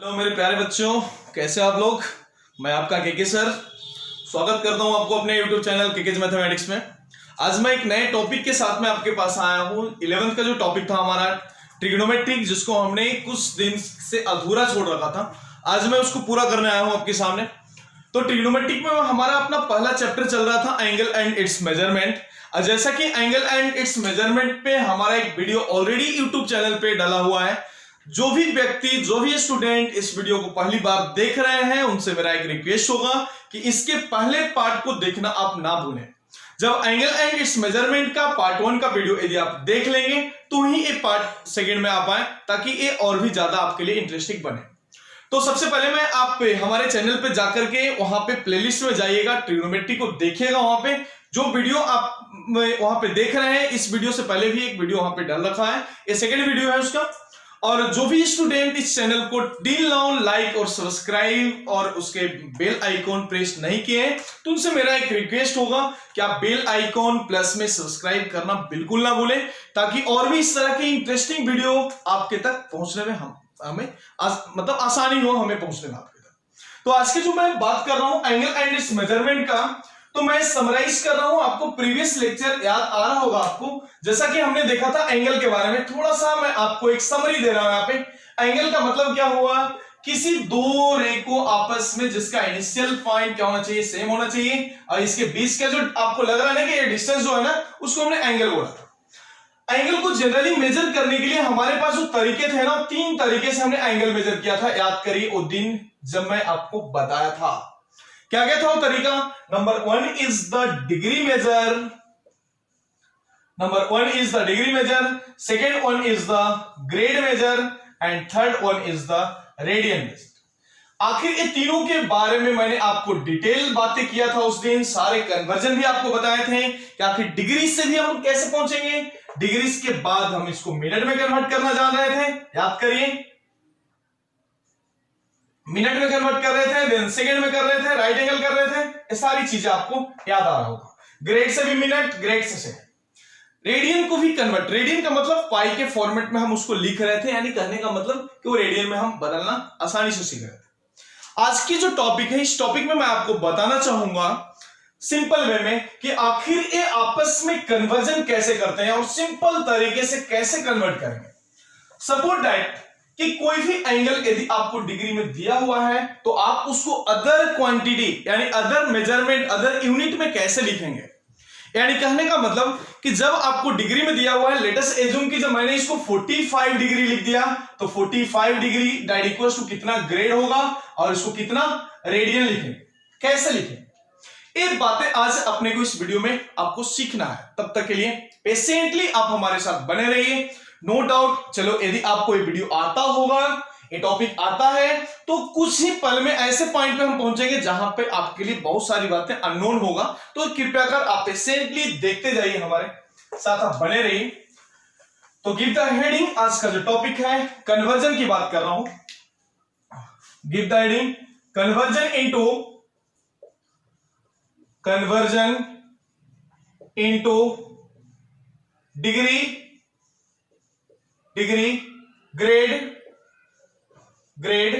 Hello मेरे प्यारे बच्चों, कैसे आप लोग। मैं आपका केके सर स्वागत करता हूं आपको अपने YouTube चैनल केकेज मैथमेटिक्स में। आज मैं एक नए टॉपिक के साथ में आपके पास आया हूं। 11th का जो टॉपिक था हमारा ट्रिग्नोमेट्रिक, जिसको हमने कुछ दिन से अधूरा छोड़ रखा था, आज मैं उसको पूरा करने आया हूं आपके सामने। तो ट्रिग्नोमेट्रिक में हमारा अपना पहला चैप्टर चल रहा था एंगल एंड इट्स मेजरमेंट। जैसा कि एंगल एंड इट्स मेजरमेंट पे हमारा एक वीडियो ऑलरेडी यूट्यूब चैनल पे डाला हुआ है। जो भी व्यक्ति, जो भी स्टूडेंट इस वीडियो को पहली बार देख रहे हैं, उनसे मेरा एक रिक्वेस्ट होगा कि इसके पहले पार्ट को देखना आप ना भूलें। जब एंगल एंड इट्स मेजरमेंट का पार्ट 1 का वीडियो यदि आप देख लेंगे तो ही ये पार्ट सेकंड में आ पाए, ताकि ये और भी ज्यादा आपके लिए इंटरेस्टिंग बने। तो सबसे पहले मैं आप हमारे चैनल पे जाकर के वहां पे प्लेलिस्ट में जाइएगा, ट्रिग्नोमेट्री को देखिएगा। वहां पे जो वीडियो आप वहां पे देख रहे हैं, इस वीडियो से पहले भी एक वीडियो वहां पे डाल रखा है, ये सेकंड वीडियो है उसका। और जो भी स्टूडेंट इस चैनल को टिल नाउ लाइक और सब्सक्राइब और उसके बेल आइकॉन प्रेस नहीं किए, तो उनसे मेरा एक रिक्वेस्ट होगा कि आप बेल आइकॉन प्लस में सब्सक्राइब करना बिल्कुल ना भूलें, ताकि और भी इस तरह की इंटरेस्टिंग वीडियो आपके तक पहुंचने में हमें मतलब आसानी हो हमें पहुंचने में आपके तक। तो आज की जो मैं बात कर रहा हूं एंगल एंड इट्स मेजरमेंट का, तो मैं समराइज कर रहा हूं। आपको प्रीवियस लेक्चर याद आ रहा होगा आपको, जैसा कि हमने देखा था एंगल के बारे में। थोड़ा सा मैं आपको एक समरी दे रहा हूं। यहाँ पे एंगल का मतलब क्या हुआ, किसी दो रे को आपस में जिसका इनिशियल पॉइंट क्या होना चाहिए, सेम होना चाहिए, और इसके बीच का जो आपको लग रहा है ना कि ये डिस्टेंस जो है ना, उसको हमने एंगल बोला। एंगल को जनरली मेजर करने के लिए हमारे पास जो तरीके थे ना, 3 तरीके से हमने एंगल मेजर किया था। याद करिए वो दिन जब मैं आपको बताया था, क्या क्या था वो तरीका। Number 1 is the degree measure, number 1 is the degree measure, second one is the grade measure, and third one is the radian measure. आखिर ये तीनों के बारे में मैंने आपको डिटेल बातें किया था उस दिन। सारे कन्वर्जन भी आपको बताए थे कि आखिर डिग्री से भी हम कैसे पहुंचेंगे। डिग्री के बाद हम इसको मिनट में कन्वर्ट करना जान रहे थे, याद करिए, मिनट में कन्वर्ट कर रहे थे, देन सेकंड में कर रहे थे, राइट एंगल कर रहे थे। ये सारी चीजें आपको याद आ रहा होगा। ग्रेड से भी मिनट, ग्रेड से सेकंड। रेडियन को भी कन्वर्ट, रेडियन का मतलब पाई के फॉर्मेट में हम उसको लिख रहे थे, यानी कहने का मतलब कि वो रेडियन में हम बदलना आसानी से सीख रहे थे। आज की जो टॉपिक है, इस टॉपिक में मैं आपको बताना चाहूंगा सिंपल वे में कि आखिर ये आपस में कन्वर्जन कैसे करते हैं और सिंपल तरीके से कैसे कन्वर्ट करेंगे। सपोज दैट कि कोई भी एंगल यदि आपको डिग्री में दिया हुआ है, तो आप उसको अदर क्वांटिटी यानी अदर मेजरमेंट, अदर यूनिट में कैसे लिखेंगे। यानी कहने का मतलब कि जब आपको डिग्री में दिया हुआ है, लेट अस एज्यूम कि जब मैंने इसको 45 डिग्री लिख दिया, तो 45 डिग्री दैट इक्वल्स टू कितना ग्रेड होगा और इसको कितना रेडियन लिखेंगे, कैसे लिखेंगे। ये बातें आज अपने को इस वीडियो में आपको सीखना है। तब तक के लिए पेशेंटली आप हमारे साथ बने रहिए। नो डाउट, चलो यदि आपको ये वीडियो आता होगा, ये टॉपिक आता है, तो कुछ ही पल में ऐसे पॉइंट पे हम पहुंचेंगे जहां पे आपके लिए बहुत सारी बातें अननोन होगा। तो कृपया कर आप पेशेंटली देखते जाइए, हमारे साथ आप बने रहिए। तो गिव द हेडिंग, आज का जो टॉपिक है कन्वर्जन की बात कर रहा हूं। Give the heading conversion into degree, grade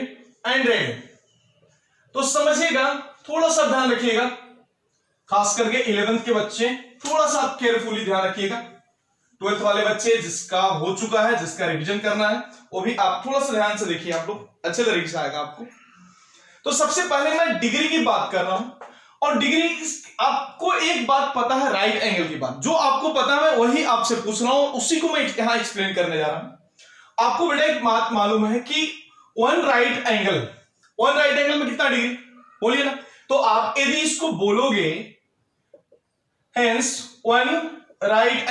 and radian. तो समझिएगा, थोड़ा सा ध्यान रखिएगा, खास करके 11th के बच्चे थोड़ा सा आप केयरफुली ध्यान रखिएगा। 12th वाले बच्चे जिसका हो चुका है, जिसका रिवीजन करना है, वो भी आप थोड़ा सा ध्यान से देखिए, आप लोग अच्छे तरीके से आएगा आपको। तो सबसे पहले मैं डिग्री की बात कर रहा हूं, और डिग्री आपको एक बात पता है, राइट एंगल की बात जो आपको पता है वही आपसे पूछ रहा हूं, उसी को मैं यहां एक्सप्लेन करने जा रहा हूं। आपको बेटा एक बात मालूम है कि वन राइट एंगल में कितना डिग्री, बोलिए ना। तो आप यदि इसको बोलोगे hence one right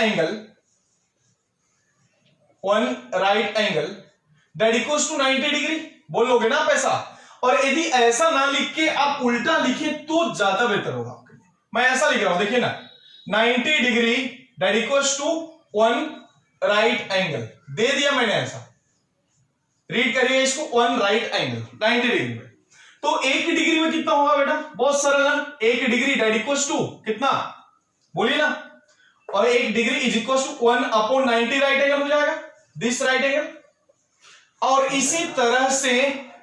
angle that equals to 90 degree, बोलोगे ना आप ऐसा। और यदि ऐसा ना लिख के आप उल्टा लिखे तो ज्यादा बेहतर होगा आपके लिए। मैं ऐसा लिख रहा हूं, देखिए ना, 90 degree that equals to one right angle दे दिया मैंने ऐसा। रीड करिए इसको, वन राइट एंगल 90 डिग्री में। तो 1 डिग्री में कितना होगा बेटा, बहुत सरल है, 1 डिग्री दैट इक्वल्स टू कितना, बोलिए ना। और 1 degree is equals to 1/90 right angle हो जाएगा, दिस राइट एंगल। और इसी तरह से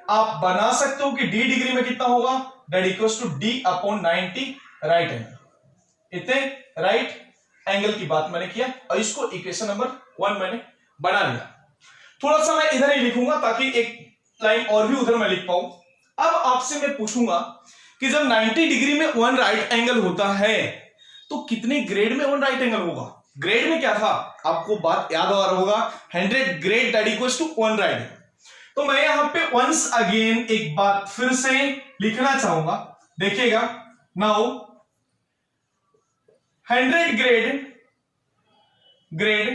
आप बना सकते हो कि d डिग्री में कितना होगा, that equals to d upon 90 right angle. इतने राइट एंगल की बात मैंने किया और इसको इक्वेशन नंबर 1 मैंने बना लिया। थोड़ा सा मैं इधर ही लिखूंगा ताकि एक लाइन और भी उधर मैं लिख पाऊं। अब आपसे मैं पूछूंगा कि जब 90 डिग्री में 1 राइट एंगल होता है तो कितने ग्रेड में 1 राइट एंगल होगा। ग्रेड में क्या था, आपको बात याद आ रहा होगा, 100 grade that equals to 1 right angle. तो मैं यहां पे वंस अगेन एक बात फिर से लिखना चाहूंगा, देखिएगा now 100 grade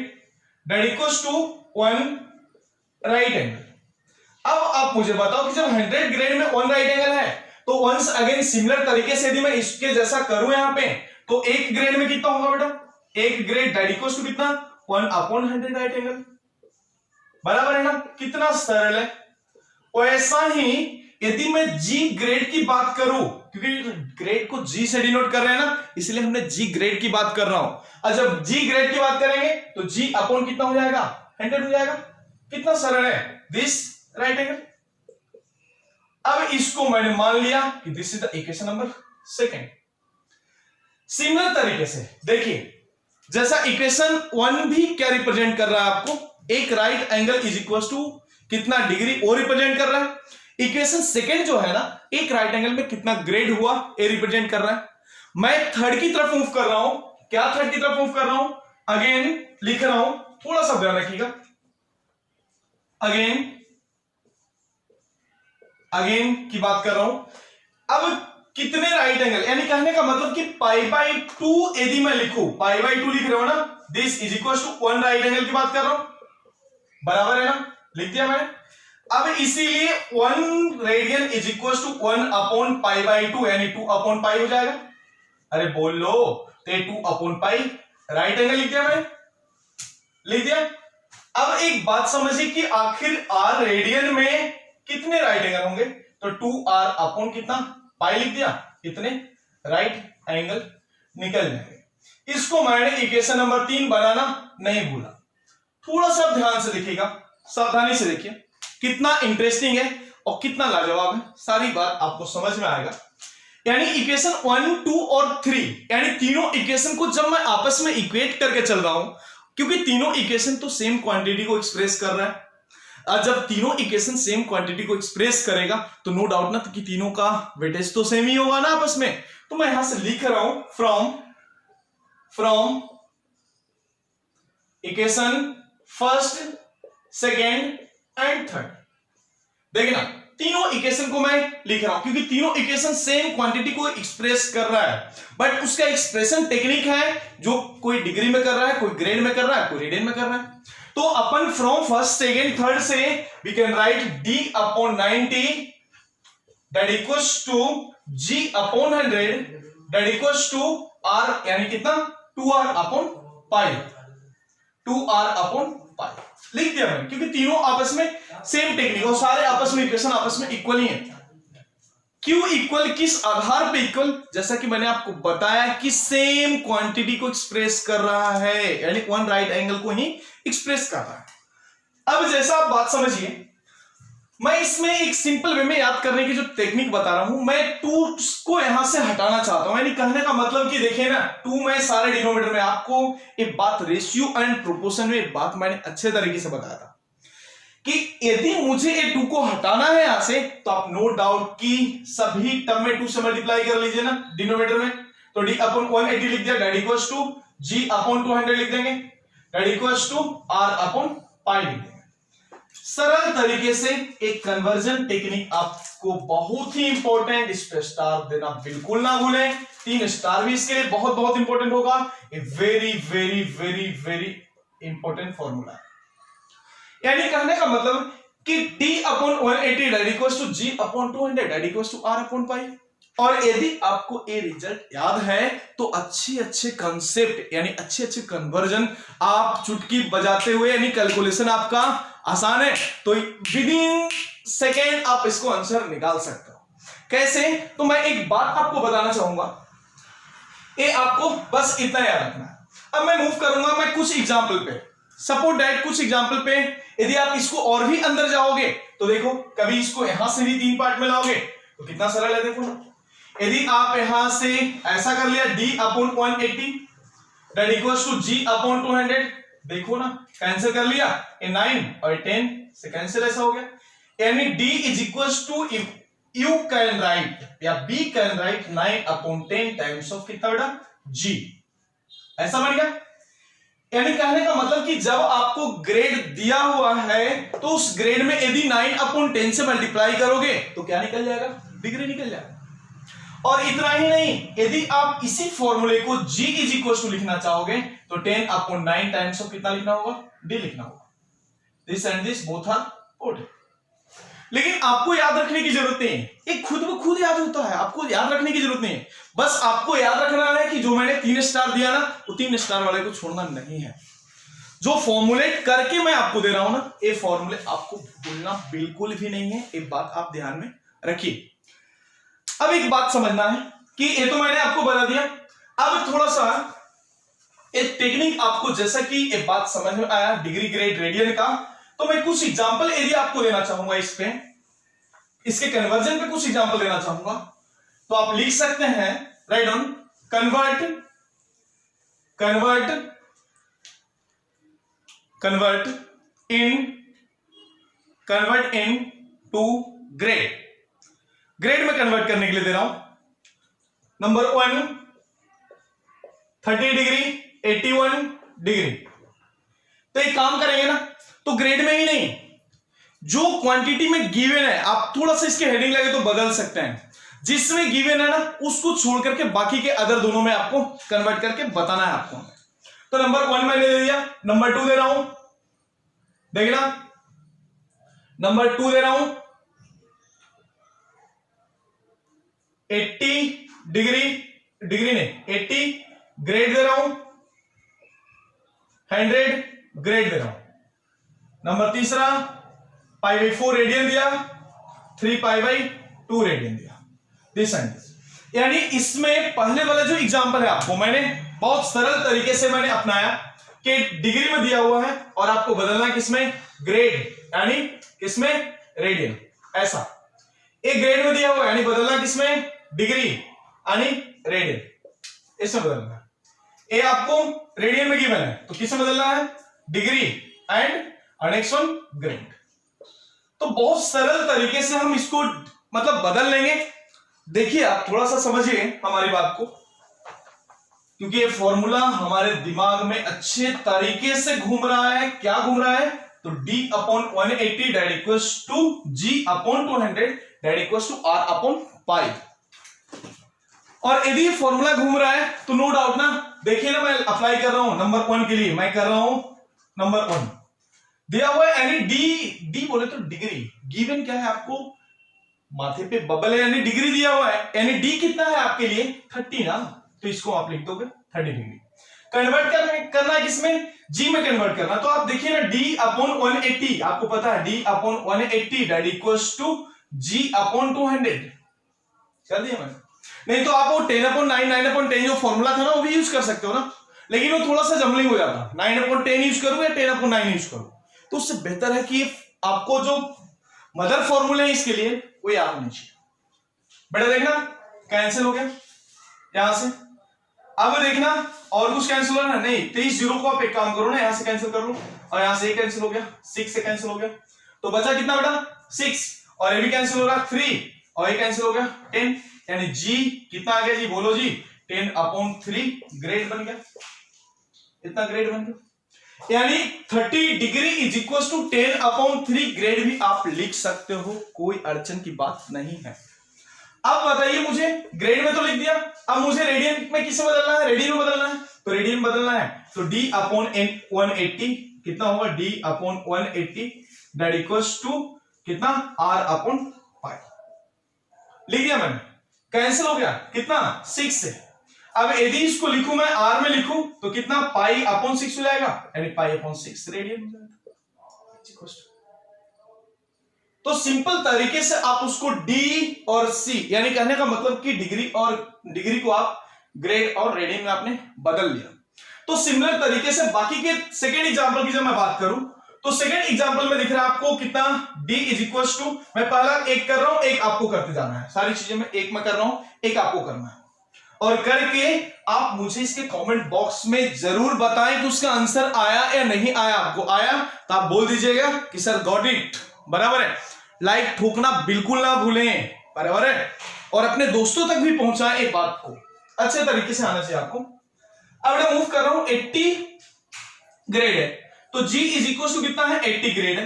that equals to 1 right angle. अब आप मुझे बताओ कि जब 100 ग्रेड में 1 राइट एंगल है तो वंस अगेन सिमिलर तरीके से यदि मैं इसके जैसा करूं यहां पे तो एक ग्रेड में कितना होगा बेटा, एक ग्रेड दैट इक्वल्स टू कितना, 1 अपॉन 100 राइट एंगल। बराबर है ना, कितना सरल है। वैसा ही यदि मैं जी ग्रेड की बात करूं, क्योंकि ग्रेड को जी से डिनोट कर रहे हैं ना, इसलिए हमने जी ग्रेड की बात कर रहा हूं। और जब जी ग्रेड की बात करेंगे तो जी अपॉन कितना हो जाएगा, 100 हो जाएगा। कितना सरल है, दिस राइट एंगल। अब इसको मैंने मान लिया कि this is the equation number 2। Similar तरीके से देखिए, जैसा इक्वेशन 1 भी क्या रिप्रेजेंट कर रहा है आपको, एक right angle is equal to कितना डिग्री वो रिप्रेजेंट कर रहा है। इक्वेशन 2 जो है ना, एक राइट एंगल में कितना ग्रेड हुआ ये रिप्रेजेंट कर रहा है। मैं थर्ड की तरफ मूव कर रहा हूं, क्या थर्ड की तरफ मूव कर रहा हूं, अगेन लिख रहा हूं, थोड़ा सा ध्यान रखिएगा। अगेन की बात कर रहा हूं। अब कितने राइट एंगल, यानी कहने का मतलब कि π/2 यदि मैं लिखूं, π/2 लिख रहा हूं ना, this is equal to 1 right angle की बात कर रहा हूं। बराबर है ना, लिख दिया मैंने। अब इसीलिए 1 radian is equal to 1 upon π/2 यानी 2 अपॉन पाई हो जाएगा। अरे बोल लो, तो 2 अपॉन पाई राइट एंगल लिख दिया मैंने, लिख दिया। अब एक बात समझिए कि आखिर r रेडियन में कितने राइट एंगल होंगे, तो 2r अपॉन कितना पाई लिख दिया, कितने राइट एंगल निकल जाएंगे। इसको मैंने इक्वेशन नंबर 3 बनाना नहीं भूला। थोड़ा सा ध्यान से देखिएगा, सावधानी से देखिए, कितना इंटरेस्टिंग है और कितना लाजवाब है, सारी बात आपको समझ में आएगा। यानी इक्वेशन 1, 2 और 3 यानी तीनों इक्वेशन को जब मैं आपस में इक्वेट करके चल रहा हूं, क्योंकि तीनों इक्वेशन तो सेम क्वांटिटी को एक्सप्रेस कर रहा है। और जब तीनों इक्वेशन सेम क्वांटिटी को एक्सप्रेस करेगा तो नो डाउट ना कि तीनों का वेटेज तो सेम ही होगा ना आपस में। तो मैं यहां से लिख रहा हूं from equation first, second and third. देखिए ना, तीनों इक्वेशन को मैं लिख रहा हूं क्योंकि तीनों इक्वेशन सेम क्वांटिटी को एक्सप्रेस कर रहा है, बट उसका एक्सप्रेशन टेक्निक है जो कोई डिग्री में कर रहा है, कोई ग्रेड में कर रहा है, कोई रेडियन में कर रहा है। तो अपन फ्रॉम फर्स्ट, सेकेंड, थर्ड से we can write d upon 90 that equals to g upon 100 that equals to r यानी कितना 2r upon pi, 2r upon pi लिख दिया मैंने, क्योंकि तीनों आपस में सेम टेक्निक और सारे आपस में इक्वेशन आपस में इक्वल ही है। क्यों इक्वल, किस आधार पे इक्वल, जैसा कि मैंने आपको बताया कि सेम क्वांटिटी को एक्सप्रेस कर रहा है, यानी 1 राइट एंगल को ही एक्सप्रेस कर रहा है। अब जैसा आप बात समझिए, मैं इसमें एक सिंपल वे में याद करने की जो टेक्निक बता रहा हूं, मैं 2 को यहां से हटाना चाहता हूं। यानी कहने का मतलब कि देखिए ना, 2 में सारे डिनोमिनेटर में आपको एक बात रेशियो एंड प्रोपोर्शन में एक बात मैंने अच्छे तरीके से बताया था कि यदि मुझे ये 2 को हटाना है यहां से, तो आप नो डाउट कि सभी टर्म में 2 से मल्टीप्लाई कर लीजिए ना डिनोमिनेटर में। तो d अपॉन 180 लिख दिया, that equals to g upon 200 लिख देंगे, that equals to r upon pi लिख देंगे। सरल तरीके से एक कन्वर्जन टेक्निक आपको बहुत ही इंपॉर्टेंट, इस पे स्टार देना बिल्कुल ना भूलें। 3 स्टार भी इसके लिए बहुत बहुत इंपॉर्टेंट होगा। A very very very very important formula है। यानी कहने का मतलब कि d upon 180 that equals to g upon 200 that equals to r upon pi. और यदि आपको ये रिजल्ट याद है तो अच्छे कंसेप्ट यानी अच्छे कन्वर्जन आप चुटकी बजाते हुए, यानी कैलकुलेशन आपका आसान है, तो विद इन सेकेंड आप इसको आंसर निकाल सकते हो। कैसे, तो मैं एक बात आपको बताना चाहूंगा, ये आपको बस इतना याद रखना है। अब मैं मूव करूंगा मैं कुछ एग्जाम्पल पे, सपोज दैट कुछ एग्जाम्पल पे यदि आप इसको और भी अंदर जाओगे तो देखो, कभी इसको यहां से भी 3 पार्ट में लाओगे तो कितना सरल है, देखो ना। यदि आप यहां से ऐसा कर लिया d/180 that equals to g/200, देखो ना, कैंसिल कर लिया, ये 9 और 10 से कैंसिल ऐसा हो गया। यानी d is equals to, you can write या B can write 9/10 times of कितना बेटा, g, ऐसा बन गया। यानी कहने का मतलब कि जब आपको ग्रेड दिया हुआ है तो उस ग्रेड में यदि 9/10 से मल्टीप्लाई करोगे तो क्या निकल जाएगा, डिग्री निकल जाएगा। और इतना ही नहीं, यदि आप इसी फॉर्मूले को g इज इक्वल टू लिखना चाहोगे तो 10/9 टाइम्स ऑफ कितना लिखना होगा, d लिखना होगा। This and this both are portable. लेकिन आपको याद रखने की जरूरत नहीं है, ये खुद ब खुद याद होता है, आपको याद रखने की जरूरत नहीं है। बस आपको याद रखना है कि जो मैंने 3 स्टार दिया ना, वो 3 स्टार वाले को छोड़ना नहीं है। जो फॉर्मुलेट करके मैं आपको दे रहा हूं ना, ये फॉर्मूले आपको भूलना बिल्कुल भी नहीं है, एक बात आप ध्यान में रखिए। अब एक बात समझना है कि ये तो मैंने आपको बता दिया, अब थोड़ा सा एक टेक्निक आपको, जैसा कि एक बात समझ में आया डिग्री ग्रेड रेडियन का, तो मैं कुछ एग्जांपल एरिया आपको देना चाहूंगा, इस पे, इसके कन्वर्जन पे कुछ एग्जांपल देना चाहूंगा। तो आप लिख सकते हैं, write on, convert into grade. Grade में कन्वर्ट करने के लिए दे रहा हूं। Number 1 30 degree 81 degree. तो एक काम करेंगे ना, तो ग्रेड में ही नहीं, जो क्वांटिटी में गिवन है, आप थोड़ा सा इसके हेडिंग लगे तो बदल सकते हैं, जिसमें गिवन है ना उसको छोड़ करके बाकी के अदर दोनों में आपको कन्वर्ट करके बताना है आपको। तो नंबर 1 मैंने दे दिया, नंबर 2 दे रहा हूं, देखना, नंबर 2 दे रहा हूं 80 डिग्री नहीं 80 ग्रेड दे रहा हूं, 100 ग्रेड दे रहा हूं। नंबर तीसरा π/4 रेडियन दिया, 3π/2 रेडियन दिया। This and this. यानी इसमें पहले वाला जो एग्जांपल है आपको मैंने बहुत सरल तरीके से मैंने अपनाया कि डिग्री में दिया हुआ है और आपको बदलना किसमें, ग्रेड, यानी किसमें, रेडियन। ऐसा एक ग्रेड में दिया हुआ है, यानी बदलना किसमें, डिग्री यानी रेडियन, इसमें बदलना है। ये आपको रेडियन में गिवन है तो किसमें बदलना है, degree, and next one grade. तो बहुत सरल तरीके से हम इसको मतलब बदल लेंगे। देखिए आप थोड़ा सा समझिए हमारी बात को, क्योंकि ये फॉर्मूला हमारे दिमाग में अच्छे तरीके से घूम रहा है। क्या घूम रहा है, तो d/180 that equals to g/200 that equals to r/π। और यदि फॉर्मूला घूम रहा है तो नो डाउट ना, देखिए ना, मैं अप्लाई कर रहा हूं नंबर 1 के लिए, मैं कर रहा हूं नंबर 1 दिया हुआ है, यानी डी बोले तो डिग्री, गिवन क्या है आपको, माथे पे बबल है यानी डिग्री दिया हुआ है, यानी डी कितना है आपके लिए 30 ना, तो इसको आप लिख दोगे 30 डिग्री। कन्वर्ट करना है किसमें, जी में कन्वर्ट करना। तो आप देखिए ना d/180, आपको पता है d/180 that equals to g/200 कर दिया मैंने। नहीं तो आप वो 10/9 9/10 जो फॉर्मूला था ना वो भी यूज कर सकते हो ना, लेकिन वो थोड़ा सा जमलिंग हो जाता, 9/10 यूज करूं या 10/9 यूज करूं, तो उससे बेहतर है कि आपको जो मदर फॉर्मूले है इसके लिए वो याद होनी चाहिए। बेटा देखना कैंसिल हो गया यहां से, अब देखना और कुछ कैंसिल हो रहा है नहीं, 23 जीरो को आप एक काम करो ना, यहां से कैंसिल कर लो और यहां से कैंसिल हो गया, 6 से कैंसिल हो गया, तो बचा कितना बेटा 6, और ये भी कैंसिल हो रहा 3 और ये कैंसिल हो गया 10, यानी जी कितना आ गया जी, बोलो जी 10/3 ग्रेड बन गया, इतना ग्रेड बन गया। यानी 30 degree is equal to 10/3 grade भी आप लिख सकते हो, कोई अड़चन की बात नहीं है। अब बताइए मुझे, ग्रेड में तो लिख दिया, अब मुझे रेडियन में किससे बदलना है, रेडियन में बदलना है, तो रेडियन बदलना है तो d/180 कितना होगा, d/180 दैट इक्वल्स टू कितना, r/π। लिख दिया मैंने, कैंसिल हो गया कितना 6 से। अब यदि इसको लिखूं मैं r में लिखूं तो कितना π/6 हो जाएगा, यानी π/6 रेडियन हो जाएगा। तो सिंपल तरीके से आप उसको d और c, यानी कहने का मतलब कि डिग्री को आप ग्रेड और रेडियन में आपने बदल लिया। तो सिमिलर तरीके से बाकी के सेकेंड एग्जांपल की जब मैं बात करूं तो सेकंड एग्जांपल में दिख रहा है आपको कितना, d इज इक्वल टू, मैं पहला एक कर रहा हूं, एक आपको करते जाना है, सारी चीजें मैं एक में कर रहा हूं, एक आपको करना है, और करके आप मुझे इसके कमेंट बॉक्स में जरूर बताएं कि उसका आंसर आया या नहीं आया। आपको आया तो आप बोल दीजिएगा कि सर गॉट इट, बराबर है। लाइक ठोकना बिल्कुल ना भूलें, बराबर है, और अपने दोस्तों तक भी पहुंचाएं एक बात को, अच्छे तरीके से आना चाहिए आपको। अब मैं मूव कर रहा हूं, 80 ग्रेड है, तो g इज इक्वल टू कितना है, 80 ग्रेड है।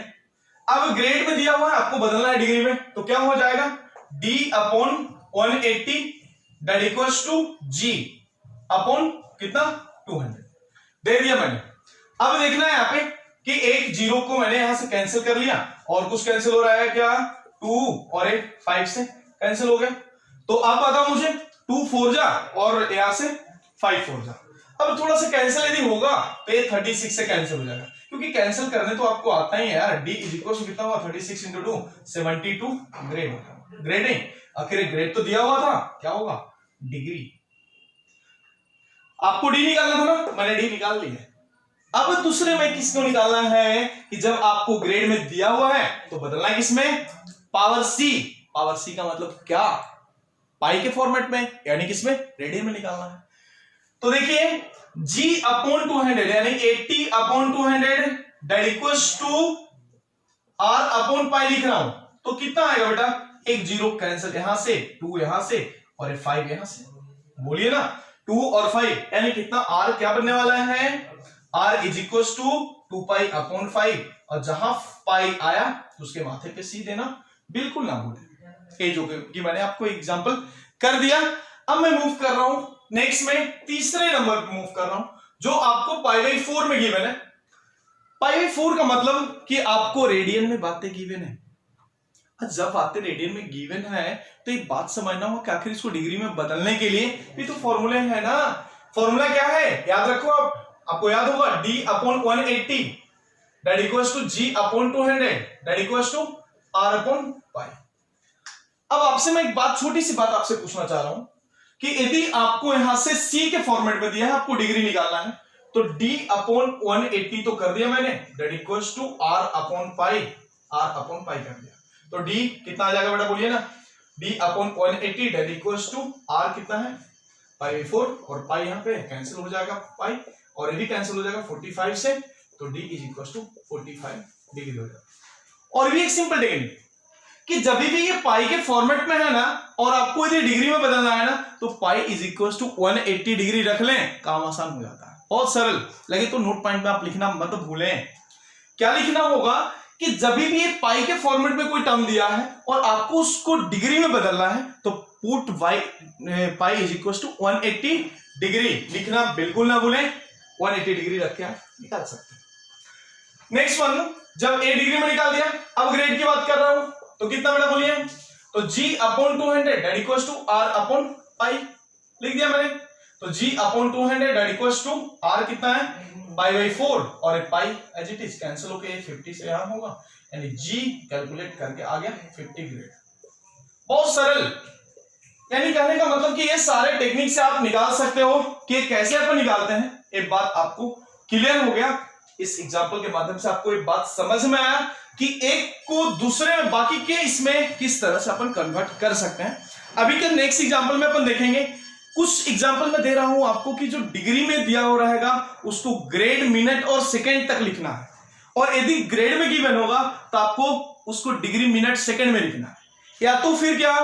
अब ग्रेड में दिया हुआ है, आपको बदलना है डिग्री में, तो क्या हो जाएगा, d upon 180 that equals to g upon कितना, 200 दे दिया मैंने। अब देखना है यहाँ पे कि एक जीरो को मैंने यहां से कैंसिल कर लिया, और कुछ कैंसिल हो रहा है क्या, 2 और एक 5 से कैंसिल हो गया। तो अब बताओ मुझे 2 4 जा और यहां से 5 4 जा। अब थोड़ा सा कैंसिल यदि होगा तो ये 36 से कैंसिल हो जाएगा, क्योंकि कैंसिल करने तो आपको आता ही है यार। d इज इक्वल टू कितना हुआ, 36 इंटू 2 72 ग्रेड होगा। ग्रेड नहीं, आखिर ग्रेड तो दिया हुआ था, क्या होगा, डिग्री। आपको डी निकालना था ना, मैंने डी निकाल ली है। अब दूसरे में किसको निकालना है कि जब आपको ग्रेड में दिया हुआ है तो बदलना है किसमें, पावर सी। पावर सी का मतलब क्या, पाई के फॉर्मेट में, यानी किसमें, रेडियन में निकालना है। तो देखिए g अपॉन 200 यानी 80 upon 200 that equals to r upon pi लिख रहा हूं, तो कितना आएगा बेटा, एक जीरो कैंसिल यहां से, 2 यहां से और 5 यहां से, बोलिए ना 2 और 5 यानी कितना, r क्या बनने वाला है, r is equals to 2 pi upon 5, और जहां पाई आया तो उसके माथे पे सी देना, बिल्कुल ना भूलें। ये जो कि मैंने आपको एग्जांपल कर दिया। अब मैं मूव कर रहा हूं नेक्स्ट में, तीसरे नंबर पे मूव कर रहा हूं, जो आपको पाई बाई 4 में गिवन है। पाई बाई 4 का मतलब कि आपको रेडियन में बातें गिवन है। जब बातें रेडियन में गिवन है तो एक बात समझना होगा कि आखिर इसको डिग्री में बदलने के लिए भी तो फॉर्मूले है ना। फॉर्मूला क्या है, याद रखो आप, आपको याद होगा, d upon 180 that equals to g upon 200 that equals to r upon pi. अब आपसे मैं एक बात, छोटी सी बात आपसे पूछना चाह रहा हूं कि यदि आपको यहां से c के फॉर्मेट में दिया है, आपको डिग्री निकालना है, तो d अपॉन 180 तो कर दिया मैंने that equals to r upon pi, r upon pi कर दिया, तो d कितना आ जाएगा बेटा, बोलिए ना, d upon 180 that equals to r कितना है, पाई बाई 4, और पाई यहां पे कैंसिल हो जाएगा, पाई और ये भी कैंसिल हो जाएगा 45 से, तो d is equals to 45 degree हो जाएगा। और भी एक सिंपल टेक्निक कि जब भी ये पाई के फॉर्मेट में है ना और आपको यदि डिग्री में बदलना है ना, तो pi is equal to 180 degree रख लें, काम आसान हो जाता है, बहुत सरल। लगे तो नोट पॉइंट में आप लिखना मत भूलें। क्या लिखना होगा कि जब भी ये पाई के फॉर्मेट में कोई टर्म दिया है और आपको उसको डिग्री में बदलना है, तो put pi is equal to 180 degree लिखना बिल्कुल ना भूलें। 180 डिग्री रख के आप निकाल सकते हैं। नेक्स्ट वन, जब ए डिग्री में निकाल दिया, अब ग्रेड की बात कर रहा हूं, तो कितना बेटा बोलिए, तो g upon 200 that equals to r upon pi लिख दिया मैंने, तो g upon 200 that equals to r कितना है, पाई बाई 4, और एक pi as it is cancel होके 50 से यहां होगा, यानी g कैलकुलेट करके आ गया 50 ग्रेड। बहुत सरल, यानी कहने का मतलब कि ये सारे टेक्निक से आप निकाल सकते हो कि कैसे अपन निकालते हैं। एक बात आपको क्लियर हो गया, इस एग्जांपल के माध्यम से आपको एक बात समझ में आया कि एक को दूसरे में, बाकी के इसमें किस तरह से अपन कन्वर्ट कर सकते हैं। अभी के नेक्स्ट एग्जांपल में अपन देखेंगे, कुछ एग्जांपल में दे रहा हूं आपको कि जो डिग्री में दिया हो रहेगा उसको ग्रेड, मिनट और सेकंड तक लिखना है, और यदि ग्रेड में गिवन होगा तो आपको उसको डिग्री, मिनट, सेकंड में लिखना है। या तो फिर क्या,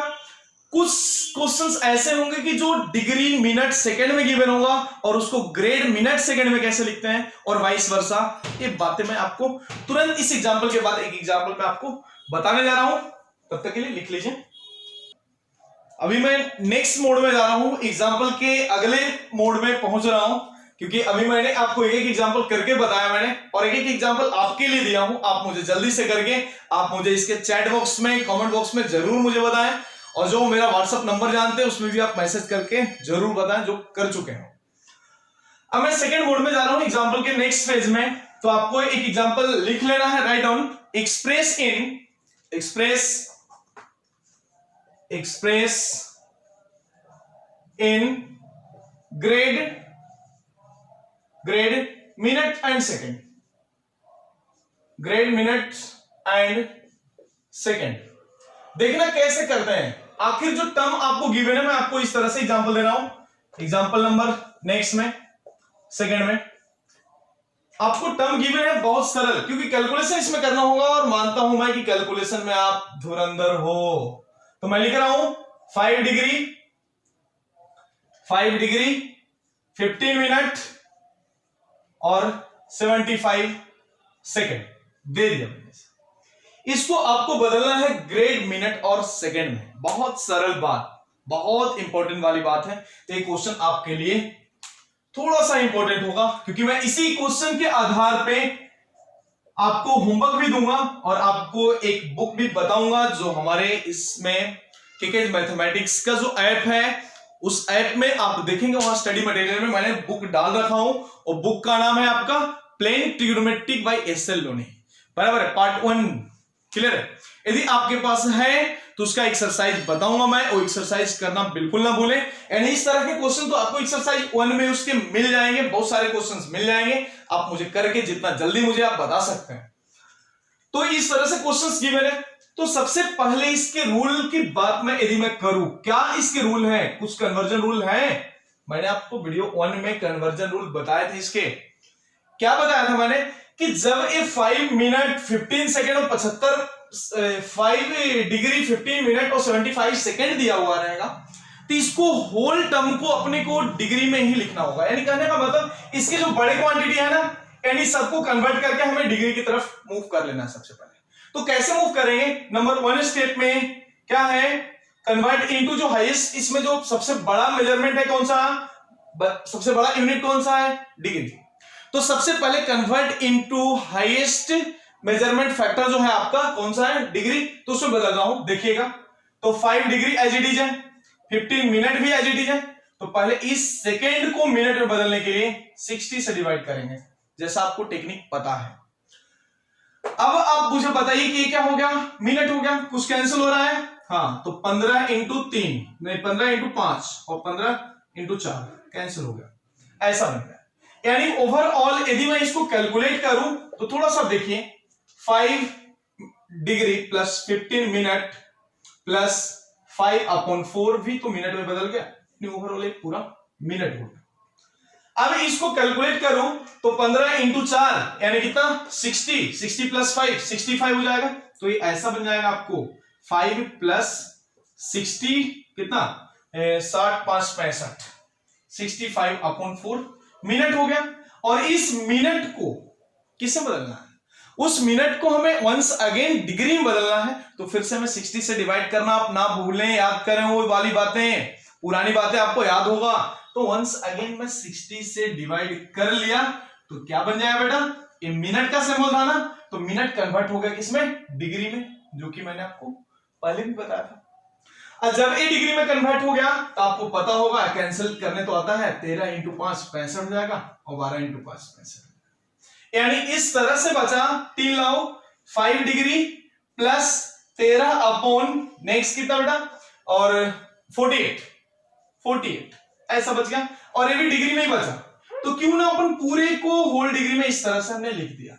कुछ क्वेश्चंस ऐसे होंगे कि जो डिग्री, मिनट, सेकंड में गिवन होगा और उसको ग्रेड, मिनट, सेकंड में कैसे लिखते हैं, और वाइस वर्सा। ये बातें मैं आपको तुरंत इस एग्जांपल के बाद एक एग्जांपल में आपको बताने जा रहा हूं, तब तक के लिए लिख लीजिए। अभी मैं नेक्स्ट मोड में जा रहा हूं, एग्जांपल के अगले मोड में पहुंच रहा हूं, क्योंकि अभी मैंने आपको एक एग्जांपल करके बताया मैंने, और एक एग्जांपल आपके लिए दिया हूं। आप मुझे जल्दी से करके, आप मुझे इसके चैट बॉक्स में, कमेंट बॉक्स में जरूर मुझे बताएं, और जो मेरा व्हाट्सएप नंबर जानते हैं उसमें भी आप मैसेज करके जरूर बताएं जो कर चुके हैं। अब मैं सेकंड मोड में जा रहा हूं एग्जांपल के नेक्स्ट फेज में, तो आपको एक एग्जांपल लिख लेना है, write down, express in grade, minute and second. Grade minute and second. देखना कैसे करते हैं। आखिर जो टर्म आपको गिवन है, मैं आपको इस तरह से एग्जांपल दे रहा हूं। एग्जांपल नंबर नेक्स्ट में, सेकंड में आपको टर्म गिवन है बहुत सरल, क्योंकि कैलकुलेशन इसमें करना होगा और मानता हूं मैं कि कैलकुलेशन में आप धुरंधर हो। तो मैं लिख रहा हूं 5 डिग्री 15 मिनट और 75 सेकेंड दे दिया मैंने। इसको आपको बदलना है ग्रेड मिनट और सेकेंड में। बहुत सरल बात, बहुत इंपॉर्टेंट वाली बात है। तो ये क्वेश्चन आपके लिए थोड़ा सा इंपॉर्टेंट होगा, क्योंकि मैं इसी क्वेश्चन के आधार पे आपको होमवर्क भी दूंगा और आपको एक बुक भी बताऊंगा जो हमारे इसमें केकेज मैथमेटिक्स का जो ऐप है, उस ऐप में आप देखेंगे वहां स्टडी मटेरियल में मैंने बुक डाल रखा हूं, और बुक का नाम है आपका plane trigonometric by S L. Loney. बराबर है, पार्ट 1 क्लियर है। यदि आपके पास है तो उसका एक्सरसाइज बताऊंगा मैं, वो एक्सरसाइज करना बिल्कुल ना भूलें। यानी इस तरह के क्वेश्चन तो आपको एक्सरसाइज 1 में उसके मिल जाएंगे, बहुत सारे क्वेश्चंस मिल जाएंगे। आप मुझे करके जितना जल्दी मुझे आप बता सकते हैं। तो इस तरह से क्वेश्चंस गिवन है। तो सबसे पहले इसके रूल की बात में यदि मैं करूं, क्या इसके रूल है, कुछ कन्वर्जन रूल है। मैंने आपको वीडियो 1 में कन्वर्जन रूल बताए थे। इसके क्या बताया था मैंने कि जब ये 5 मिनट 15 सेकेंड और 5 डिग्री 15 मिनट और 75 सेकेंड दिया हुआ रहेगा, तो इसको होल टर्म को अपने को डिग्री में ही लिखना होगा। यानी कहने का मतलब इसके जो बड़े क्वांटिटी है ना, यानी सबको कन्वर्ट करके हमें डिग्री की तरफ मूव कर लेना है सबसे पहले। तो कैसे मूव करेंगे? नंबर 1 स्टेप में क्या है, कन्वर्ट इनटू जो हाईएस्ट, इसमें जो सबसे बड़ा मेजरमेंट है कौन सा, सबसे बड़ा यूनिट कौन सा है, डिग्री। तो सबसे पहले convert into highest measurement factor जो है आपका कौन सा है, डिग्री। तो उसमें बदल रहा हूं, देखिएगा। तो 5 डिग्री एज इट इज है, 15 मिनट भी एज इट इज है। तो पहले इस सेकेंड को मिनट में बदलने के लिए 60 से डिवाइड करेंगे, जैसा आपको टेक्निक पता है। अब आप मुझे बताइए कि ये क्या हो गया, मिनट हो गया, कुछ कैंसिल हो रहा है। हाँ, तो 15 इंटू 3 नहीं, 15 इंटू 5 और 15 इंटू 4 कैंसिल हो गया, ऐसा बन गया। यानी ओवरऑल यदि मैं इसको कैलकुलेट करूं तो थोड़ा सा देखिए, 5 डिग्री प्लस 15 मिनट प्लस 5/4 भी तो मिनट में बदल गया, ओवरऑल एक पूरा मिनट हो गया। अब इसको कैलकुलेट करूं तो 15 इंटू 4 यानी कितना, 60, 60 प्लस 5 65 हो जाएगा। तो ये ऐसा बन जाएगा आपको 5 प्लस 60 कितना, 60 5 65, 65/4 मिनट हो गया। और इस मिनट को किससे बदलना है, उस मिनट को हमें वंस अगेन डिग्री में बदलना है। तो फिर से हमें 60 से डिवाइड करना, आप ना भूलें, याद करें वो वाली बातें, पुरानी बातें आपको याद होगा। तो वंस अगेन मैं 60 से डिवाइड कर लिया, तो क्या बन जाएगा बेटा, ये मिनट का सिंबल था ना, तो मिनट कन्वर्ट हो गया किसमें, डिग्री में, जो कि मैंने आपको पहले भी बताया था। और जब ये डिग्री में कन्वर्ट हो गया तो आपको पता होगा, कैंसिल करने तो आता है, 13 इंटू 5 65 हो जाएगा और 12 इंटू 5 65। यानी इस तरह से बचा 3 लाओ 5 डिग्री प्लस 13 अपॉन नेक्स्ट कितना बेटा, और 48 ऐसा बच गया। और ये भी डिग्री में ही बचा, तो क्यों ना अपन पूरे को होल डिग्री में इस तरह से हमने लिख दिया।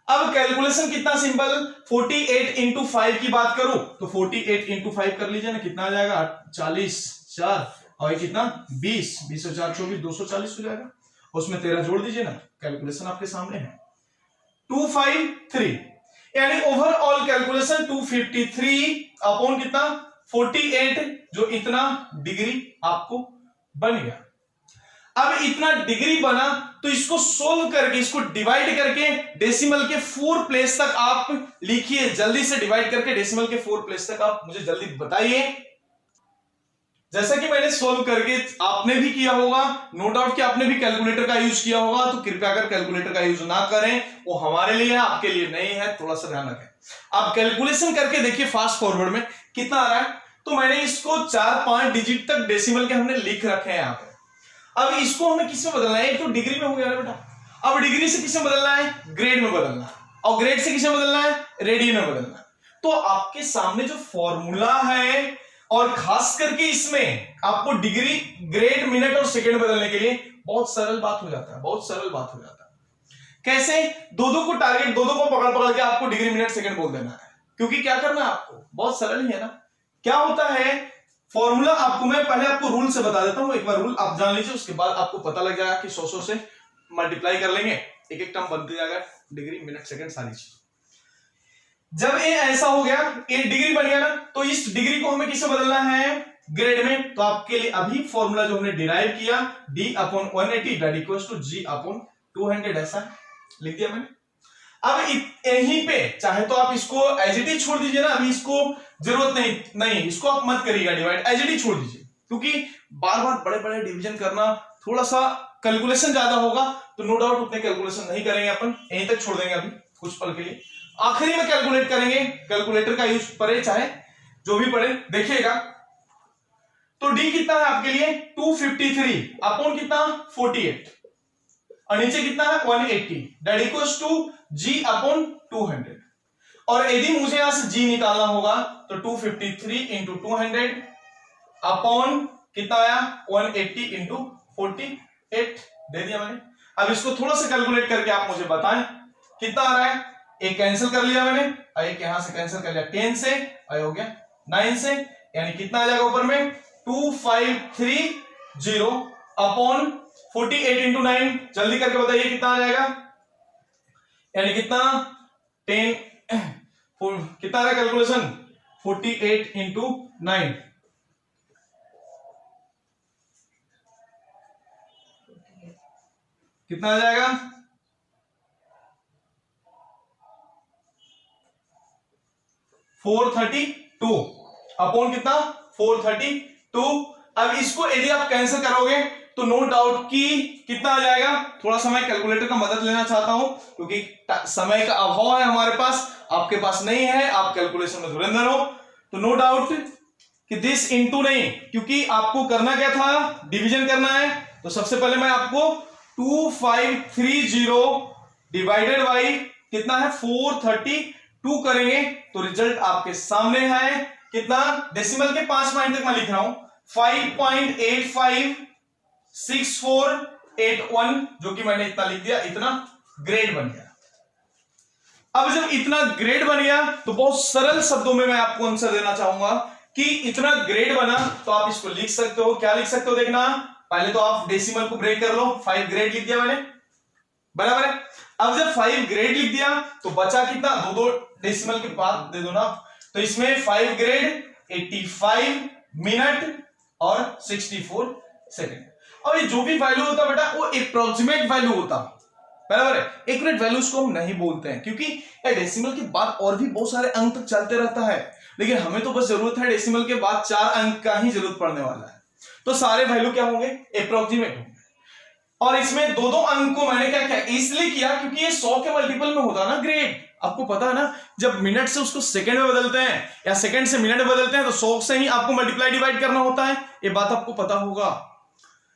अब कैलकुलेशन कितना सिंपल, 48 इंटू 5 की बात करूं तो 48 इंटू 5 कर लीजिए ना, कितना आ जाएगा, 40 4 और ये कितना 20 20 और 4 24 240 हो जाएगा। उसमें 13 जोड़ दीजिए ना, कैलकुलेशन आपके सामने है, 253। यानी ओवरऑल कैलकुलेशन 253 अपॉन कितना 48, जो इतना डिग्री आपको बन गया। अब इतना डिग्री बना तो इसको सोल्व करके, इसको डिवाइड करके डेसिमल के 4 प्लेस तक आप लिखिए, जल्दी से डिवाइड करके डेसिमल के 4 प्लेस तक आप मुझे जल्दी बताइए। जैसा कि मैंने सोल्व करके आपने भी किया होगा, नो डाउट कि आपने भी कैलकुलेटर का यूज किया होगा, तो कृपया कर कैलकुलेटर का यूज ना करें, वो हमारे लिए है, आपके लिए नहीं है, थोड़ा सा ध्यान रखें। आप कैलकुलेशन करके देखिए फास्ट फॉरवर्ड में कितना आ रहा है। तो मैंने इसको 4-5 डिजिट तक डेसिमल के हमने लिख रखे हैं यहाँ पे। अब इसको हमें किसमें बदलना है, एक तो डिग्री में हो गया ना बेटा, अब डिग्री से किसमें बदलना है, ग्रेड में बदलना है, और ग्रेड से किसमें बदलना है, रेडियन में बदलना है। तो आपके सामने जो फॉर्मूला है, और खास करके इसमें आपको डिग्री, ग्रेड, मिनट और सेकंड बदलने के लिए बहुत सरल बात हो जाता है, बहुत सरल बात हो जाता है। कैसे? दो दो को टारगेट, दो दो को पकड़ पकड़ के आपको डिग्री मिनट सेकंड बोल देना है, क्योंकि क्या करना है आपको, बहुत सरल ही है ना। क्या होता है फॉर्मूला, आपको मैं पहले आपको रूल से बता देता हूं, एक बार रूल आप जान लीजिए, उसके बाद आपको पता लग जाएगा कि 100 से मल्टीप्लाई कर लेंगे, एक एक टर्म बनते जाएगा, डिग्री मिनट सेकंड सारी चीज। जब ये ऐसा हो गया, ये डिग्री बन गया ना, तो इस डिग्री को हमें किससे बदलना है? ग्रेड में। तो आपके लिए अभी फॉर्मूला जो हमने डिराइव किया, d/180 that equals to g/200, ऐसा लिख दिया मैंने। अब यहीं पे चाहे तो आप इसको एज इट इज छोड़ दीजिए ना, अभी इसको जरूरत नहीं, इसको आप मत करिएगा डिवाइड, एज इट इज छोड़ दीजिए, क्योंकि बार बार बड़े बड़े डिवीजन करना थोड़ा सा कैलकुलेशन ज्यादा होगा, तो नो डाउट उतने कैलकुलेशन नहीं करेंगे अपन, यहीं तक छोड़ देंगे अभी कुछ पल के लिए, आखिरी में कैलकुलेट करेंगे, कैलकुलेटर का यूज पड़े चाहे जो भी पड़े, देखिएगा। तो डी कितना है आपके लिए? 253 अपॉन कितना? 48, और नीचे कितना है? 180 दैट इक्वल्स टू g/200। और यदि मुझे यहां से g निकालना होगा तो 253 इंटू 200 अपॉन कितना आया? 180 इंटू 48 दे दिया मैंने। अब इसको थोड़ा सा कैलकुलेट करके आप मुझे बताएं कितना आ रहा है। एक कैंसिल कर लिया मैंने, एक यहां से कैंसिल कर लिया, 10 से हो गया 9 से, यानी कितना आ जाएगा ऊपर में? 2530 अपॉन 48 इंटू 9, जल्दी करके बताइए कितना आ जाएगा, यानी कितना? 10 कितना आ रहा है कैलकुलेशन? 48 इंटू 9, कितना आ जाएगा? 432 अपॉन कितना? 432। अब इसको यदि आप कैंसिल करोगे तो नो डाउट कि कितना आ जाएगा? थोड़ा सा मैं कैलकुलेटर का मदद लेना चाहता हूं, क्योंकि समय का अभाव है हमारे पास, आपके पास नहीं है, आप कैलकुलेशन में धुरंधर हो, तो नो डाउट कि दिस इनटू नहीं, क्योंकि आपको करना क्या था? डिवीजन करना है। तो सबसे पहले मैं आपको 2530 डिवाइडेड बाई कितना है? 432 करेंगे, तो रिजल्ट आपके सामने है कितना? डेसिमल के 5 पॉइंट तक मैं लिख रहा हूं, 5.856481, जो कि मैंने इतना लिख दिया, इतना ग्रेड बन गया। अब जब इतना ग्रेड बन गया तो बहुत सरल शब्दों में मैं आपको आंसर देना चाहूंगा कि इतना ग्रेड बना, तो आप इसको लिख सकते हो। क्या लिख सकते हो? देखना, पहले तो आप डेसिमल को ब्रेक कर लो, 5 ग्रेड लिख दिया मैंने, बराबर है। अब जब 5 ग्रेड लिख दिया तो बचा कितना? दो डेसिमल के बाद दे दो ना, तो इसमें 5 ग्रेड 85 मिनट और 64 सेकंड। और ये जो भी वैल्यू होता बेटा वो अप्रोक्सीमेट वैल्यू होता, बराबर है। एक्यूरेट वैल्यूज को हम नहीं बोलते हैं, क्योंकि डेसिमल के बाद और भी बहुत सारे अंक तक चलते रहता है, लेकिन हमें तो बस जरूरत है डेसिमल के बाद 4 अंक का ही जरूरत पड़ने वाला है, तो सारे वैल्यू क्या होंगे? अप्रोक्सीमेट होंगे। और इसमें दो अंक को मैंने क्या किया? इसलिए किया क्योंकि ये 100 के मल्टीपल में होता है ना ग्रेड। आपको पता है ना, जब मिनट से उसको सेकंड में बदलते हैं या सेकंड से मिनट में बदलते हैं तो 100 से ही आपको मल्टीप्लाई डिवाइड करना होता है, ये बात आपको पता होगा,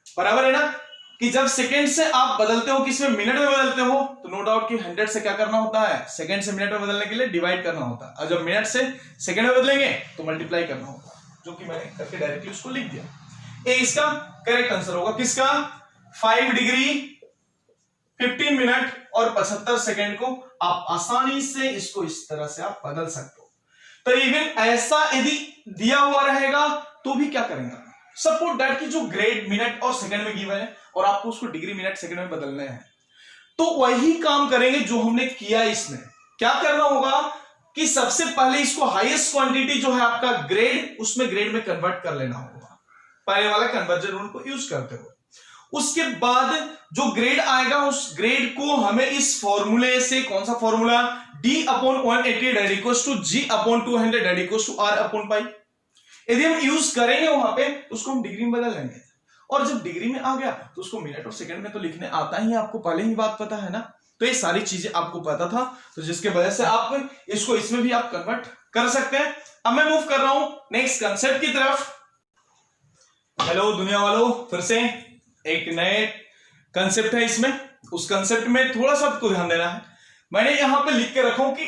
बराबर है ना। कि जब सेकंड से आप बदलते हो, किसमें? मिनट में बदलते हो, तो नो डाउट कि 100 से क्या करना होता है? सेकंड से मिनट में बदलने के लिए डिवाइड करना होता है, और जब मिनट से सेकंड में बदलेंगे तो मल्टीप्लाई करना होगा, जो कि मैंने करके डायरेक्टली उसको लिख दिया। ये इसका करेक्ट आंसर होगा। किसका? 5 डिग्री 15 मिनट और 75 सेकंड को आप आसानी से इसको इस तरह से आप बदल सकते हो। तो इवन ऐसा यदि दिया हुआ रहेगा तो भी क्या करेंगे? सपोज दैट कि जो ग्रेड मिनट और सेकंड में गिवन है और आपको उसको डिग्री मिनट सेकंड में बदलने हैं, तो वही काम करेंगे जो हमने किया। इसमें क्या करना होगा कि सबसे पहले इसको हाईएस्ट क्वांटिटी जो है आपका ग्रेड, उसमें ग्रेड में कन्वर्ट कर लेना होगा, पहले वाला कन्वर्जन रूल को यूज करते हो। उसके बाद जो ग्रेड आएगा उस ग्रेड को हमें इस फॉर्मूले से, कौन सा formula? d/180 that equals to g/200 that equals to r/पाई। यदि हम यूज करेंगे वहां पे तो उसको हम डिग्री में बदल लेंगे, और जब डिग्री में आ गया तो उसको मिनट और सेकंड में तो लिखने आता ही, आपको पहले ही बात पता है ना। तो ये सारी चीजें आपको पता था, तो जिसके वजह से आप इसको इसमें भी आप कन्वर्ट कर सकते हैं। अब मैं मूव कर रहा हूं नेक्स्ट कंसेप्ट की तरफ। हेलो दुनिया वालों, फिर से एक नए कंसेप्ट है इसमें। उस कंसेप्ट में थोड़ा सा आपको ध्यान देना है। मैंने यहां पे लिख के रखा हूं कि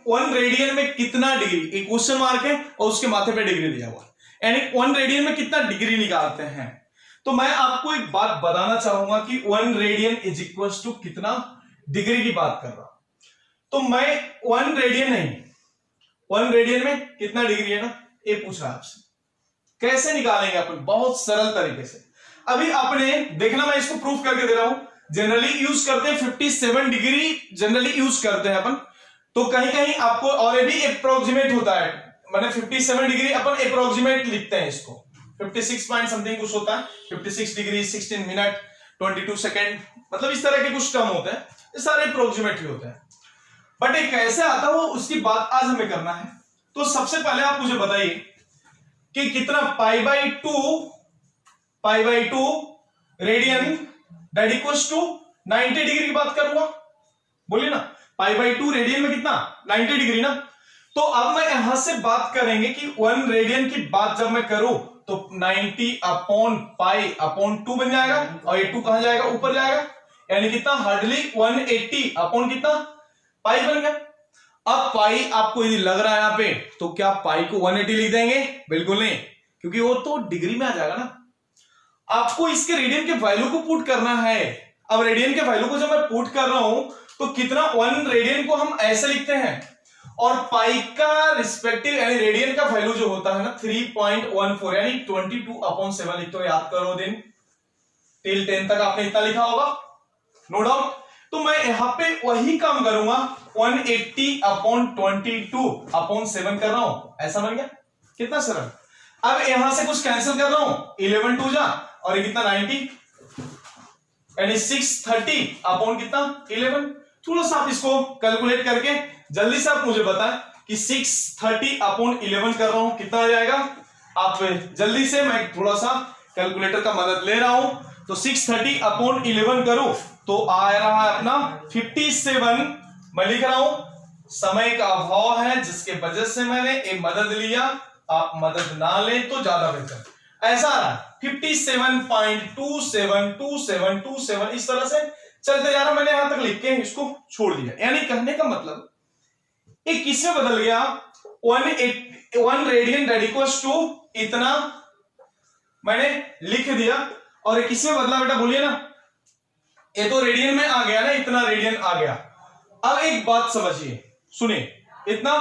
1 रेडियन में कितना डिग्री, एक क्वेश्चन मार्क है और उसके माथे पे डिग्री दिया हुआ है, यानी 1 रेडियन में कितना डिग्री निकालते हैं। तो मैं आपको एक बात बताना चाहूंगा कि 1 रेडियन इज इक्वल टू कितना डिग्री की बात कर रहा हूं, तो मैं 1 रेडियन नहीं, 1 रेडियन में कितना डिग्री है ना, ये पूछ रहा है आपसे। कैसे निकालेंगे अपन? बहुत सरल तरीके से। अभी आपने देखना, मैं इसको प्रूफ करके दे रहा हूं। जनरली यूज करते हैं 57 डिग्री, जनरली यूज करते हैं अपन, तो कहीं कहीं आपको और ये भी अप्रोक्सीमेट होता है, मतलब 57 डिग्री अपन अप्रोक्सीमेट लिखते हैं इसको, 56 पॉइंट समथिंग कुछ होता है, 56 डिग्री 16 मिनट 22 सेकेंड, मतलब इस तरह के कुछ टर्म होते हैं, ये सारे अप्रोक्सीमेटली होते हैं। बट ये कैसे आता हो उसकी बात आज हमें करना है। तो सबसे पहले आप मुझे बताइए कि कितना pi by two radian that equals to 90 degree की बात करूंगा, बोलिए ना, पाई/2 रेडियन में कितना 90 डिग्री ना। तो अब मैं यहां से बात करेंगे कि 1 रेडियन की बात जब मैं करूं तो 90/पाई/2 बन जाएगा, और ये 2 कहां जाएगा, ऊपर जाएगा, यानी कितना हार्डली 180 कितना पाई बन गया। अब पाई आपको यदि लग रहा है यहां पे, तो क्या पाई को 180 लिख देंगे? बिल्कुल नहीं, क्योंकि वो तो डिग्री में आ जाएगा ना। आपको इसके रेडियन के वैल्यू को पुट करना है। अब रेडियन के वैल्यू को जब मैं पुट कर रहा हूं तो कितना 1 रेडियन को हम ऐसे लिखते हैं, और पाई का रिस्पेक्टिव यानी रेडियन का वैल्यू जो होता है ना 3.14 यानी 22/7 लिखते हो, याद करो दिन टिल 10 तक आपने इतना लिखा होगा, नो डाउट। तो मैं यहां पे वही काम करूंगा, 180/22/7 कर रहा हूं, ऐसा बन गया, कितना सरल। अब यहां से कुछ कैंसिल कर रहा हूं, 11 2 जा, और ये कितना 90 यानी 630 अपॉन कितना 11। थोड़ा सा आप इसको कैलकुलेट करके जल्दी से आप मुझे बताएं कि 630/11 कर रहा हूं, कितना आ जाएगा। आप जल्दी से, मैं थोड़ा सा कैलकुलेटर का मदद ले रहा हूं, तो 630/11 करो तो आ रहा है अपना 57। मैं लिख रहा हूं, समय का अभाव है जिसके वजह से मैंने ये मदद लिया, आप मदद ना लें तो ज्यादा बेहतर। ऐसा रहा 57.272727 इस तरह से चलते जा रहा, मैंने यहां तक लिख के इसको छोड़ दिया। यानी कहने का मतलब ये किसमें बदल गया, 1 रेडियन दैट इक्वल्स टू इतना मैंने लिख दिया, और ये किसमें बदला बेटा, बोलिए ना, ये तो रेडियन में आ गया ना, इतना रेडियन आ गया। अब एक बात समझिए, सुनिए, इतना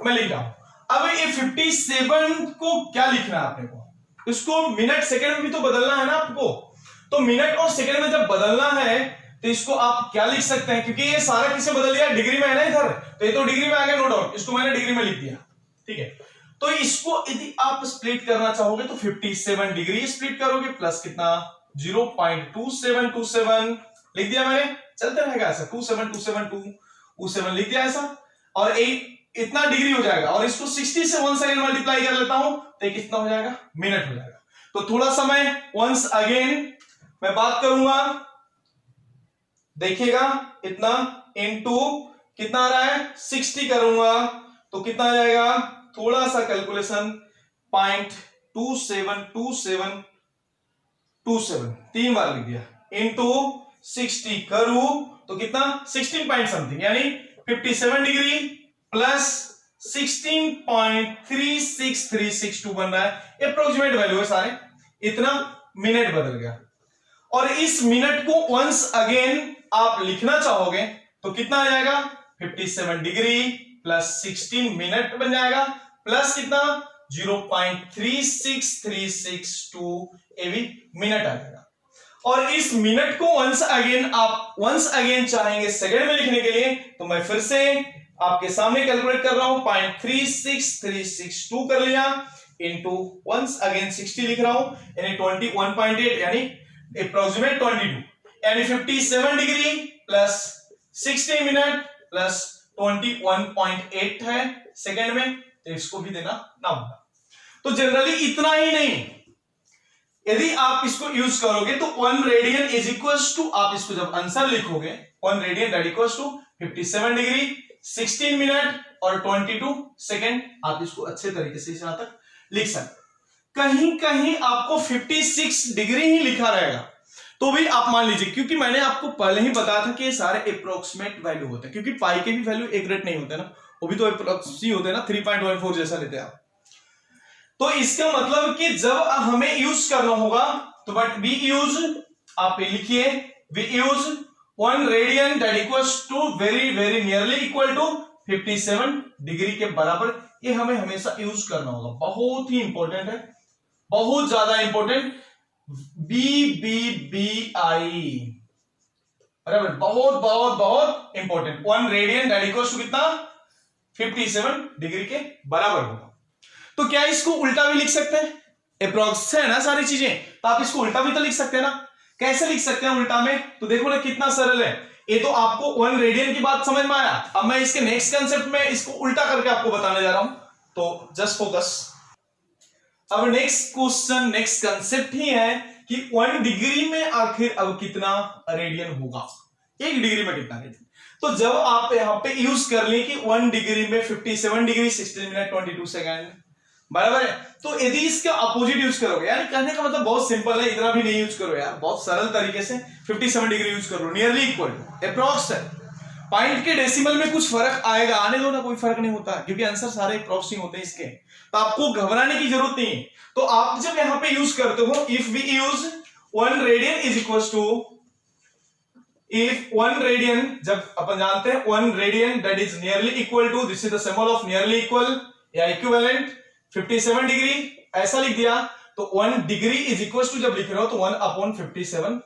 मैं लिख रहा हूं। अब ये 57 को क्या लिखना है आपने को, इसको मिनट सेकंड में भी तो बदलना है ना आपको। तो मिनट और सेकंड में जब बदलना है तो इसको आप क्या लिख सकते हैं, क्योंकि ये सारा किससे बदल दिया, डिग्री में है ना इधर, तो ये तो डिग्री में आ गया, नो डाउट, इसको मैंने डिग्री में लिख दिया, ठीक है। तो इसको यदि आप स्प्लिट करना चाहोगे तो 57 डिग्री स्प्लिट करोगे, प्लस कितना 0.2727 लिख दिया मैंने, चलते रहेगा ऐसा, 2727 लिख दिया ऐसा, और इतना डिग्री हो जाएगा, और इसको 60 से 1 सेकंड मल्टीप्लाई कर लेता हूं तो कितना हो जाएगा, मिनट हो जाएगा। तो थोड़ा सा मैं वंस अगेन मैं बात करूंगा, देखिएगा, इतना इनटू कितना आ रहा है 60 करूंगा तो कितना आ जाएगा, थोड़ा सा कैलकुलेशन 0.272727 3 बार लिख दिया, इनटू 60 करूं तो कितना 16 पॉइंट समथिंग, यानी 57 डिग्री प्लस 16.36362 बन रहा है, अप्रोक्सीमेट वैल्यू है सारे, इतना मिनट बदल गया। और इस मिनट को वंस अगेन आप लिखना चाहोगे तो कितना आ जाएगा, 57 डिग्री प्लस 16 मिनट बन जाएगा, प्लस कितना 0.36362 ये भी मिनट आ जाएगा। और इस मिनट को वंस अगेन चाहेंगे सेकंड में लिखने के लिए, तो मैं फिर से आपके सामने कैलकुलेट कर रहा हूं, 0.36362 कर लिया, इंटू वंस अगेन 60 लिख रहा हूं, यानी 21.8 यानी अप्रोक्सीमेट 22, यानी 57 डिग्री प्लस 60 मिनट प्लस 21.8 है सेकंड में, तो इसको भी देना ना होगा। तो जनरली इतना ही नहीं, यदि आप इसको यूज करोगे तो 1 रेडियन इज इक्वल्स टू, आप इसको जब आंसर लिखोगे 1 radian that equals to 57 degree 16 minute और 22 सेकंड, आप इसको अच्छे तरीके से यहां तक लिख सकते। कहीं कहीं आपको 56 डिग्री ही लिखा रहेगा तो भी आप मान लीजिए, क्योंकि मैंने आपको पहले ही बताया था कि ये सारे अप्रोक्सीमेट वैल्यू होते हैं, क्योंकि पाई के भी वैल्यू एक रेट नहीं होते ना, वो भी तो अप्रोक्सी होते हैं ना, 3.14 जैसा लेते हैं आप। तो इसका मतलब कि जब हमें यूज करना होगा तो बट वी यूज, आप लिखिए we use 1 radian that equals to very very nearly equal to 57 degree के बराबर। ये हमें हमेशा यूज करना होगा, बहुत ही इंपॉर्टेंट है, बहुत ज्यादा इंपॉर्टेंट। BBBI बराबर, बहुत बहुत बहुत important. 1 radian that equals to कितना, 57 डिग्री के बराबर होगा। तो क्या इसको उल्टा भी लिख सकते हैं? अप्रॉक्स है ना सारी चीजें, तो आप इसको उल्टा भी तो लिख सकते हैं ना। कैसे लिख सकते हैं उल्टा में? तो देखो ना कितना सरल है। ये तो आपको 1 रेडियन की बात समझ में आया। अब मैं इसके नेक्स्ट कंसेप्ट में इसको उल्टा करके आपको बताने जा रहा हूं, तो जस्ट फोकस। अब नेक्स्ट क्वेश्चन, नेक्स्ट कंसेप्ट ही है कि 1 डिग्री में आखिर अब कितना रेडियन होगा, 1 डिग्री में कितना रेडियन। तो जब आप यहां पे यूज कर लें कि 1 डिग्री में 57 डिग्री 16 मिनट 22 सेकेंड बराबर है, तो यदि इसका अपोजिट यूज करोगे, यार कहने का मतलब बहुत सिंपल है, इतना भी नहीं यूज करो यार, बहुत सरल तरीके से 57 डिग्री यूज करो, नियरली इक्वल टू, अप्रॉक्स है। पॉइंट के डेसिमल में कुछ फर्क आएगा, आने दो ना, कोई फर्क नहीं होता, क्योंकि आंसर सारे अप्रॉक्स ही होते हैं इसके, तो आपको घबराने की जरूरत नहीं है। तो आप जब यहां पे यूज करते हो, if we use 1 radian is equal to, if 1 radian, जब अपन जानते हैं 1 radian that is nearly equal to, this is the symbol of nearly equal या इक्विवेलेंट 57 डिग्री, ऐसा लिख दिया। तो 1 डिग्री इज इक्वल टू, जब लिख रहे हो तो 1/57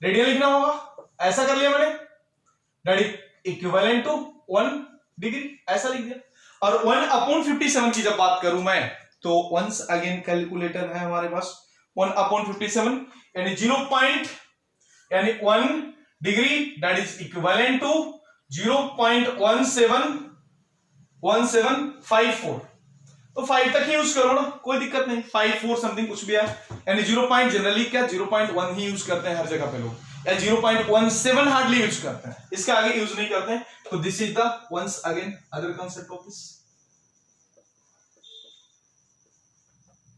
रेडियन लिखना होगा, ऐसा कर लिया मैंने, that is equivalent to 1 degree, ऐसा लिख दिया। और 1/57 की जब बात करूं मैं, तो वंस अगेन कैलकुलेटर है हमारे पास, 1/57 यानी 0. 1 degree that is equivalent to 0.1754, तो 5 तक ही यूज करो ना, कोई दिक्कत नहीं, 5 4 समथिंग कुछ भी है, यानी 0. जनरली क्या 0.1 ही यूज करते हैं हर जगह पे लोग, या 0.17 हार्डली यूज करते हैं, इसके आगे यूज नहीं करते हैं। तो this is the ones again other concept of this,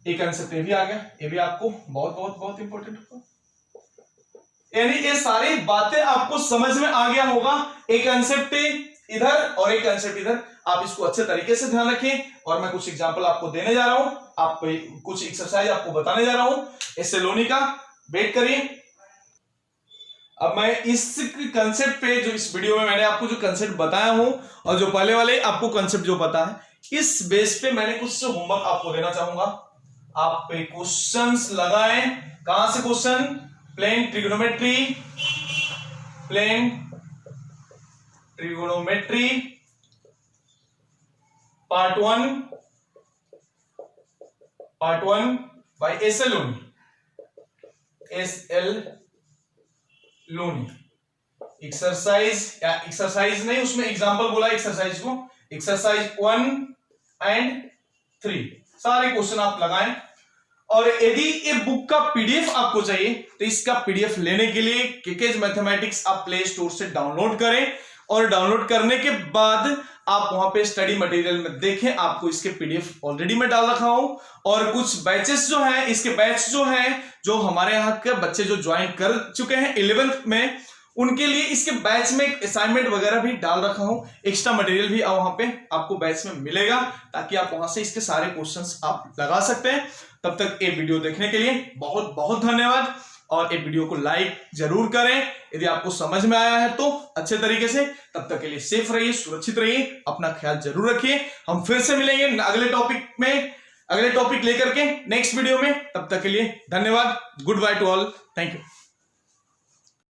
एक कंसेप्ट ये भी आ गया, ये भी आपको बहुत बहुत बहुत इंपॉर्टेंट होगा, यानी ये सारी बातें आपको समझ में आ गया होगा। एक कंसेप्ट इधर और एक कंसेप्ट इधर, आप इसको अच्छे तरीके से ध्यान रखें। और मैं कुछ एग्जांपल आपको देने जा रहा हूं, आप कुछ एक्सरसाइज आपको बताने जा रहा हूं, इससे लोनी का वेट करिए। अब मैं इस कंसेप्ट पे, जो इस वीडियो में मैंने आपको जो कंसेप्ट बताया हूं, और जो पहले वाले आपको कंसेप्ट जो पता है, इस बेस पे मैंने कुछ होमवर्क आपको देना चाहूंगा। आप पे क्वेश्चंस लगाएं, कहां से question, plane trigonometry, plane trigonometry part 1 by S L. Loney. Exercise, या एक्सरसाइज नहीं, उसमें एग्जांपल बोला एक्सरसाइज को, एक्सरसाइज 1 एंड 3 सारे क्वेश्चन आप लगाएं। और यदि ये बुक का पीडीएफ आपको चाहिए, तो इसका पीडीएफ लेने के लिए केकेज मैथमेटिक्स आप प्ले स्टोर से डाउनलोड करें, और डाउनलोड करने के बाद आप वहां पे स्टडी मटेरियल में देखें, आपको इसके पीडीएफ ऑलरेडी मैं डाल रखा हूं। और कुछ बैचेस जो हैं, इसके बैच जो हैं, जो हमारे यहाँ के बच्चे जो ज्वाइन कर चुके हैं 11th में, उनके लिए इसके बैच में असाइनमेंट वगैरह भी डाल रखा हूं, एक्स्ट्रा मटेरियल भी वहां पे आपको बैच में मिलेगा, ताकि आप वहां से इसके सारे क्वेश्चंस आप लगा सकते हैं। तब तक ये वीडियो देखने के लिए बहुत बहुत धन्यवाद, और ये वीडियो को लाइक जरूर करें यदि आपको समझ में आया है तो अच्छे तरीके से। तब तक के लिए सेफ रहिए, सुरक्षित रहिए, अपना ख्याल जरूर रखिए। हम फिर से मिलेंगे अगले टॉपिक में, अगले टॉपिक लेकर के नेक्स्ट वीडियो में। तब तक के लिए धन्यवाद, good by two all, thank you.